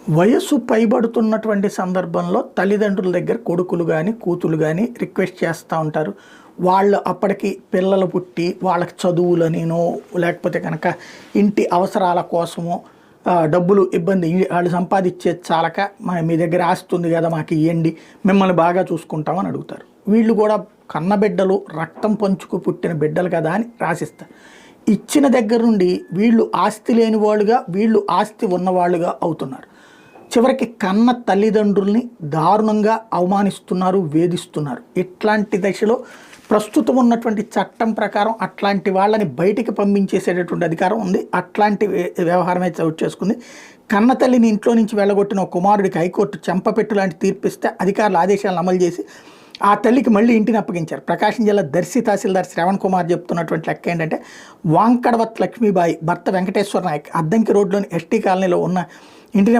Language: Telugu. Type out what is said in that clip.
వయస్సు పైబడుతున్నటువంటి సందర్భంలో తల్లిదండ్రుల దగ్గర కొడుకులు గానీ, కూతుర్లు గానీ రిక్వెస్ట్ చేస్తా ఉంటారు. వాళ్ళు అప్పటికి పిల్లలు పుట్టి వాళ్ళకి చదువులనినో, లేకపోతే కనుక ఇంటి అవసరాల కోసమో డబ్బులు ఇబ్బంది ఆళ్ళు సంపాదించేది చాలక మీ దగ్గర ఆస్తి ఉంది గదా! మాకియ్యండి. మిమ్మల్ని బాగా చూసుకుంటామని అడుగుతారు. వీళ్ళు కూడా కన్నబిడ్డలు, రక్తం పంచుకు పుట్టిన బిడ్డలు కదా అని రాసిస్తారు. ఇచ్చిన దగ్గర నుండి వీళ్ళు ఆస్తి లేని వాళ్ళుగా, వీళ్ళు ఆస్తి ఉన్నవాళ్ళుగా అవుతున్నారు. చివరికి కన్న తల్లిదండ్రుల్ని దారుణంగా అవమానిస్తున్నారు, వేధిస్తున్నారు. ఇట్లాంటి దశలో ప్రస్తుతం ఉన్నటువంటి చట్టం ప్రకారం అట్లాంటి వాళ్ళని బయటికి పంపించేసేటటువంటి అధికారం ఉంది. అట్లాంటి వ్యవహారమే చోటు చేసుకుంది. కన్న తల్లిని ఇంట్లో నుంచి వెళ్ళగొట్టిన ఒక కుమారుడికి హైకోర్టు చెంపపెట్టు లాంటి తీర్పిస్తే అధికారుల ఆదేశాలను అమలు చేసి ఆ తల్లికి మళ్ళీ ఇంటిని అప్పగించారు. ప్రకాశం జిల్లా దర్శి తహసీల్దార్ శ్రవణ్ కుమార్ చెప్తున్నటువంటి లెక్క ఏంటంటే, వాంకడవత్ లక్ష్మీబాయి భర్త వెంకటేశ్వర నాయక్ అద్దంకి రోడ్లోని ఎస్టీ కాలనీలో ఉన్న ఇంటి